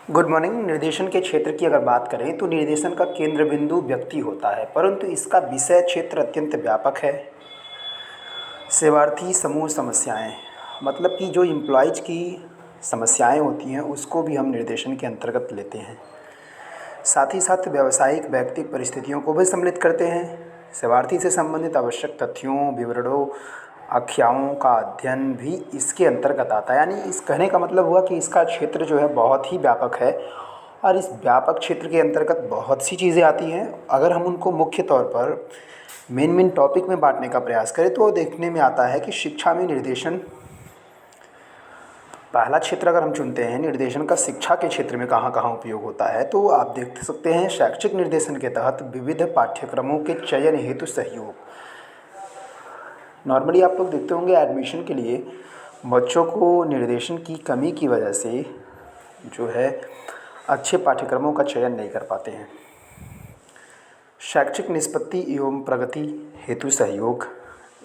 Good morning. निर्देशन के क्षेत्र की अगर बात करें तो निर्देशन का केंद्र बिंदु व्यक्ति होता है, परंतु इसका विषय क्षेत्र अत्यंत व्यापक है। सेवार्थी समूह समस्याएं, मतलब कि जो एम्प्लॉयज़ की समस्याएं होती हैं उसको भी हम निर्देशन के अंतर्गत लेते हैं। साथ ही साथ व्यावसायिक व्यक्तिक परिस्थितियों को भी सम्मिलित करते हैं। सेवार्थी से संबंधित आवश्यक तथ्यों, विवरणों, आख्याओं का अध्ययन भी इसके अंतर्गत आता है। यानी इस कहने का मतलब हुआ कि इसका क्षेत्र जो है बहुत ही व्यापक है और इस व्यापक क्षेत्र के अंतर्गत बहुत सी चीज़ें आती हैं। अगर हम उनको मुख्य तौर पर मेन टॉपिक में बांटने का प्रयास करें तो देखने में आता है कि शिक्षा में निर्देशन पहला क्षेत्र अगर हम चुनते हैं निर्देशन का, शिक्षा के क्षेत्र में कहाँ कहाँ उपयोग होता है, तो आप देख सकते हैं शैक्षिक निर्देशन के तहत विविध पाठ्यक्रमों के चयन हेतु सहयोग। नॉर्मली आप लोग देखते होंगे एडमिशन के लिए बच्चों को निर्देशन की कमी की वजह से जो है अच्छे पाठ्यक्रमों का चयन नहीं कर पाते हैं। शैक्षिक निष्पत्ति एवं प्रगति हेतु सहयोग,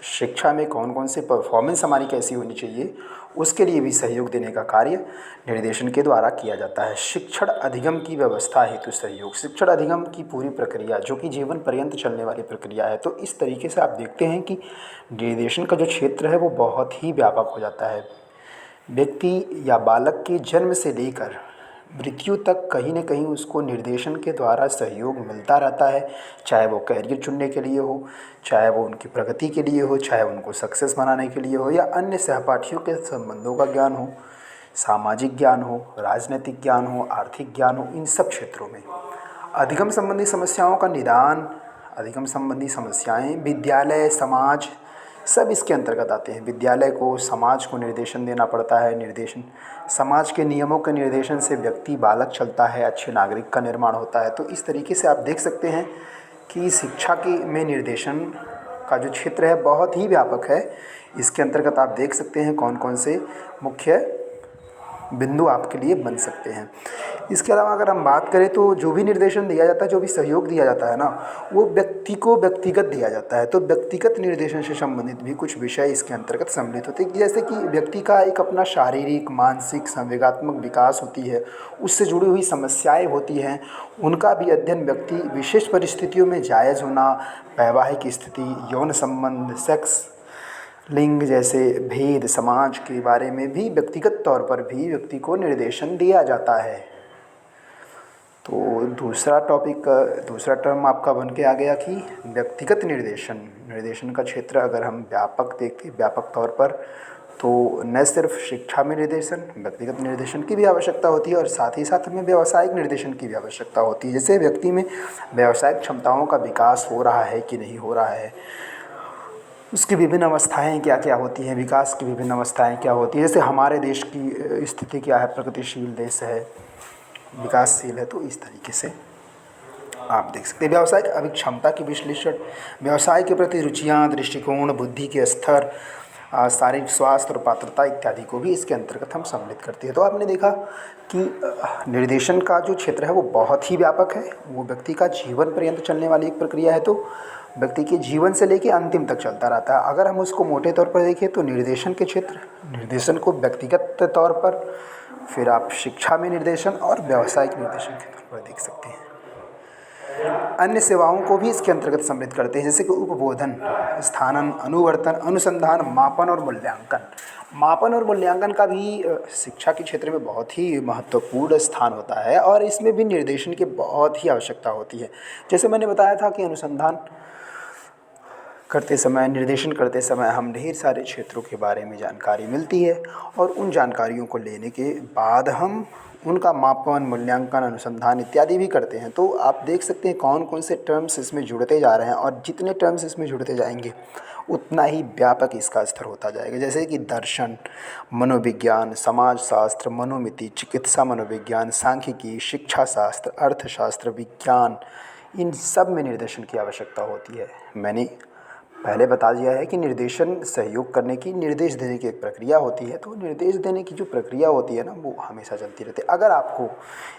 शिक्षा में कौन कौन से परफॉर्मेंस हमारी कैसी होनी चाहिए उसके लिए भी सहयोग देने का कार्य निर्देशन के द्वारा किया जाता है। शिक्षण अधिगम की व्यवस्था हेतु सहयोग, शिक्षण अधिगम की पूरी प्रक्रिया जो कि जीवन पर्यंत चलने वाली प्रक्रिया है। तो इस तरीके से आप देखते हैं कि निर्देशन का जो क्षेत्र है वो बहुत ही व्यापक हो जाता है। व्यक्ति या बालक के जन्म से लेकर मृत्यु तक कहीं न कहीं उसको निर्देशन के द्वारा सहयोग मिलता रहता है, चाहे वो करियर चुनने के लिए हो, चाहे वो उनकी प्रगति के लिए हो, चाहे उनको सक्सेस बनाने के लिए हो, या अन्य सहपाठियों के संबंधों का ज्ञान हो, सामाजिक ज्ञान हो, राजनीतिक ज्ञान हो, आर्थिक ज्ञान हो। इन सब क्षेत्रों में अधिगम संबंधी समस्याओं का निदान, अधिगम संबंधी समस्याएं विद्यालय, समाज सब इसके अंतर्गत आते हैं। विद्यालय को, समाज को निर्देशन देना पड़ता है। निर्देशन समाज के नियमों के निर्देशन से व्यक्ति, बालक चलता है, अच्छे नागरिक का निर्माण होता है। तो इस तरीके से आप देख सकते हैं कि शिक्षा की में निर्देशन का जो क्षेत्र है बहुत ही व्यापक है। इसके अंतर्गत आप देख सकते हैं कौन कौन से मुख्य बिंदु आपके लिए बन सकते हैं। इसके अलावा अगर हम बात करें तो जो भी निर्देशन दिया जाता है, जो भी सहयोग दिया जाता है ना, वो व्यक्ति को व्यक्तिगत दिया जाता है। तो व्यक्तिगत निर्देशन से संबंधित भी कुछ विषय इसके अंतर्गत सम्मिलित होते हैं, जैसे कि व्यक्ति का एक अपना शारीरिक, मानसिक, संवेगात्मक विकास होती है, उससे जुड़ी हुई समस्याएं होती हैं, उनका भी अध्ययन व्यक्ति विशेष परिस्थितियों में जायज़ होना, वैवाहिक स्थिति, यौन संबंध, सेक्स, लिंग जैसे भेद, समाज के बारे में भी व्यक्तिगत तौर पर भी व्यक्ति को निर्देशन दिया जाता है। तो दूसरा टर्म आपका बन के आ गया कि व्यक्तिगत निर्देशन का क्षेत्र अगर हम व्यापक देखते व्यापक तौर पर, तो न सिर्फ शिक्षा में निर्देशन, व्यक्तिगत निर्देशन की भी आवश्यकता होती है और साथ ही साथ हमें व्यावसायिक निर्देशन की भी आवश्यकता होती है। जैसे व्यक्ति में व्यावसायिक क्षमताओं का विकास हो रहा है कि नहीं हो रहा है, उसकी विभिन्न अवस्थाएं क्या क्या होती हैं, विकास की विभिन्न अवस्थाएं क्या होती हैं। जैसे हमारे देश की स्थिति क्या है, प्रगतिशील देश है, विकासशील है, तो इस तरीके से आप देख सकते हैं। व्यावसायिक अभिक्षमता की विश्लेषण, व्यवसाय के प्रति रुचियाँ, दृष्टिकोण, बुद्धि के स्तर, शारीरिक स्वास्थ्य और पात्रता इत्यादि को भी इसके अंतर्गत हम सम्मिलित करते हैं। तो आपने देखा कि निर्देशन का जो क्षेत्र है वो बहुत ही व्यापक है। वो व्यक्ति का जीवन पर्यंत चलने वाली एक प्रक्रिया है, तो व्यक्ति के जीवन से लेकर अंतिम तक चलता रहता है। अगर हम उसको मोटे तौर पर देखें तो निर्देशन के क्षेत्र, निर्देशन को व्यक्तिगत तौर पर, फिर आप शिक्षा में निर्देशन और व्यावसायिक निर्देशन के तौर पर देख सकते हैं। अन्य सेवाओं को भी इसके अंतर्गत सम्मिलित करते हैं, जैसे कि उपबोधन, स्थानन, अनुवर्तन, अनुसंधान, मापन और मूल्यांकन। मापन और मूल्यांकन का भी शिक्षा के क्षेत्र में बहुत ही महत्वपूर्ण स्थान होता है और इसमें भी निर्देशन की बहुत ही आवश्यकता होती है। जैसे मैंने बताया था कि अनुसंधान करते समय, निर्देशन करते समय हम ढेर सारे क्षेत्रों के बारे में जानकारी मिलती है और उन जानकारियों को लेने के बाद हम उनका मापन, मूल्यांकन, अनुसंधान इत्यादि भी करते हैं। तो आप देख सकते हैं कौन कौन से टर्म्स इसमें जुड़ते जा रहे हैं और जितने टर्म्स इसमें जुड़ते जाएंगे उतना ही व्यापक इसका स्तर होता जाएगा। जैसे कि दर्शन, मनोविज्ञान, समाजशास्त्र, मनोमिति, चिकित्सा मनोविज्ञान, सांख्यिकी, शिक्षा शास्त्र, अर्थशास्त्र, विज्ञान, इन सब में निर्देशन की आवश्यकता होती है। मैंने पहले बता दिया है कि निर्देशन सहयोग करने की, निर्देश देने की एक प्रक्रिया होती है। तो निर्देश देने की जो प्रक्रिया होती है ना, वो हमेशा चलती रहती है। अगर आपको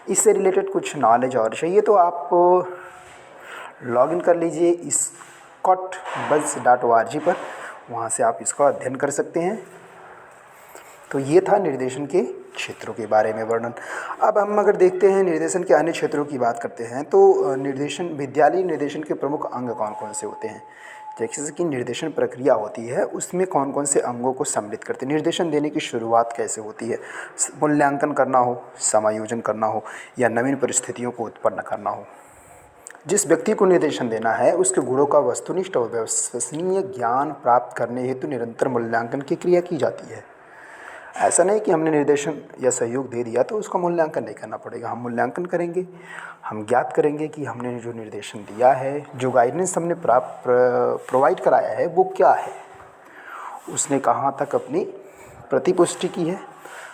इससे रिलेटेड कुछ नॉलेज और चाहिए तो आप लॉगिन कर लीजिए scotbuzz.org पर, वहाँ से आप इसका अध्ययन कर सकते हैं। तो ये था निर्देशन के क्षेत्रों के बारे में वर्णन। अब हम अगर देखते हैं निर्देशन के अन्य क्षेत्रों की बात करते हैं तो निर्देशन विद्यालय निर्देशन के प्रमुख अंग कौन कौन से होते हैं। जैसे कि निर्देशन प्रक्रिया होती है उसमें कौन कौन से अंगों को सम्मिलित करते हैं, निर्देशन देने की शुरुआत कैसे होती है, मूल्यांकन करना हो, समायोजन करना हो या नवीन परिस्थितियों को उत्पन्न करना हो। जिस व्यक्ति को निर्देशन देना है उसके गुणों का वस्तुनिष्ठ और विश्वसनीय ज्ञान प्राप्त करने हेतु निरंतर मूल्यांकन की क्रिया की जाती है। ऐसा नहीं कि हमने निर्देशन या सहयोग दे दिया तो उसका मूल्यांकन नहीं करना पड़ेगा। हम मूल्यांकन करेंगे, हम ज्ञात करेंगे कि हमने जो निर्देशन दिया है, जो गाइडेंस हमने प्रोवाइड कराया है वो क्या है, उसने कहाँ तक अपनी प्रतिपुष्टि की है,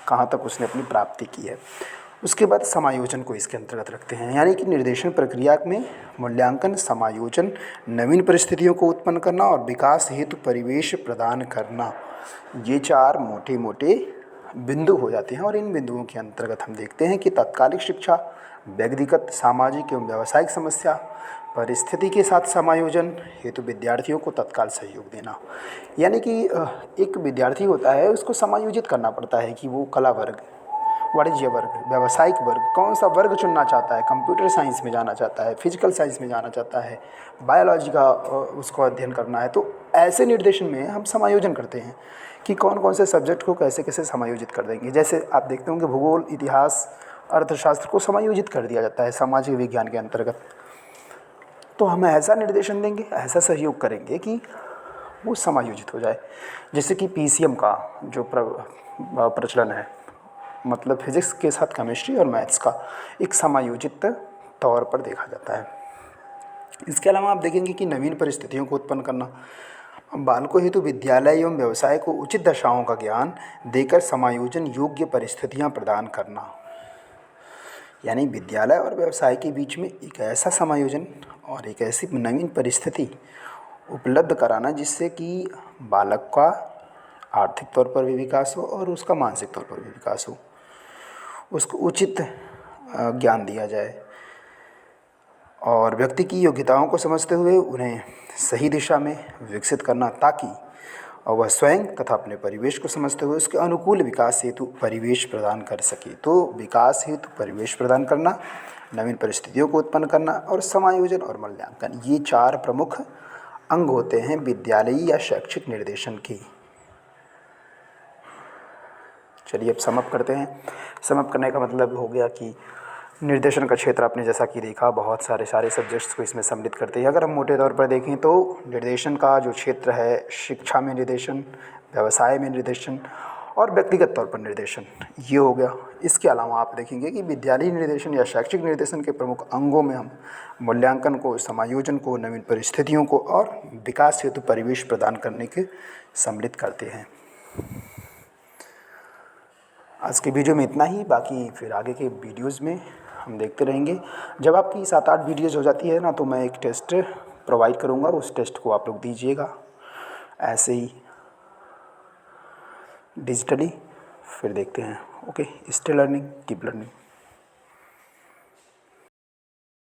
कहाँ तक उसने अपनी प्राप्ति की है। उसके बाद समायोजन को इसके अंतर्गत रखते हैं, यानी कि निर्देशन प्रक्रिया में मूल्यांकन, समायोजन, नवीन परिस्थितियों को उत्पन्न करना और विकास हेतु परिवेश प्रदान करना, ये 4 मोटे मोटे बिंदु हो जाते हैं। और इन बिंदुओं के अंतर्गत हम देखते हैं कि तत्कालिक शिक्षा, व्यक्तिगत, सामाजिक एवं व्यावसायिक समस्या, परिस्थिति के साथ समायोजन हेतु विद्यार्थियों को तत्काल सहयोग देना। यानी कि एक विद्यार्थी होता है उसको समायोजित करना पड़ता है कि वो कला वर्ग, वाणिज्य वर्ग, व्यावसायिक वर्ग, कौन सा वर्ग चुनना चाहता है, कंप्यूटर साइंस में जाना चाहता है, फिजिकल साइंस में जाना चाहता है, बायोलॉजी का उसको अध्ययन करना है। तो ऐसे निर्देशन में हम समायोजन करते हैं कि कौन कौन से सब्जेक्ट को कैसे कैसे समायोजित कर देंगे। जैसे आप देखते होंगे भूगोल, इतिहास, अर्थशास्त्र को समायोजित कर दिया जाता है सामाजिक विज्ञान के अंतर्गत। तो हम ऐसा निर्देशन देंगे, ऐसा सहयोग करेंगे कि वो समायोजित हो जाए। जैसे कि पीसीएम का जो प्रचलन है, मतलब फिजिक्स के साथ केमिस्ट्री और मैथ्स का एक समायोजित तौर पर देखा जाता है। इसके अलावा आप देखेंगे कि नवीन परिस्थितियों को उत्पन्न करना, बालकों हेतु विद्यालय एवं व्यवसाय को उचित दशाओं का ज्ञान देकर समायोजन योग्य परिस्थितियां प्रदान करना। यानी विद्यालय और व्यवसाय के बीच में एक ऐसा समायोजन और एक ऐसी नवीन परिस्थिति उपलब्ध कराना जिससे कि बालक का आर्थिक तौर पर भी विकास हो और उसका मानसिक तौर पर भी विकास हो, उसको उचित ज्ञान दिया जाए और व्यक्ति की योग्यताओं को समझते हुए उन्हें सही दिशा में विकसित करना, ताकि वह स्वयं तथा अपने परिवेश को समझते हुए उसके अनुकूल विकास हेतु परिवेश प्रदान कर सके। तो विकास हेतु परिवेश प्रदान करना, नवीन परिस्थितियों को उत्पन्न करना और समायोजन और मूल्यांकन, ये 4 प्रमुख अंग होते हैं विद्यालयी या शैक्षिक निर्देशन के। चलिए अब समअप करते हैं। समअप करने का मतलब हो गया कि निर्देशन का क्षेत्र आपने जैसा कि देखा बहुत सारे सब्जेक्ट्स को इसमें सम्मिलित करते हैं। अगर हम मोटे तौर पर देखें तो निर्देशन का जो क्षेत्र है, शिक्षा में निर्देशन, व्यवसाय में निर्देशन और व्यक्तिगत तौर पर निर्देशन, ये हो गया। इसके अलावा आप देखेंगे कि विद्यालयी निर्देशन या शैक्षिक निर्देशन के प्रमुख अंगों में हम मूल्यांकन को, समायोजन को, नवीन परिस्थितियों को और विकास हेतु परिवेश प्रदान करने के सम्मिलित करते हैं। आज के वीडियो में इतना ही, बाकी फिर आगे के वीडियोज़ में हम देखते रहेंगे। जब आपकी 7-8 वीडियोज़ हो जाती है ना, तो मैं एक टेस्ट प्रोवाइड करूँगा, उस टेस्ट को आप लोग दीजिएगा ऐसे ही डिजिटली, फिर देखते हैं। Okay, stay learning, keep learning.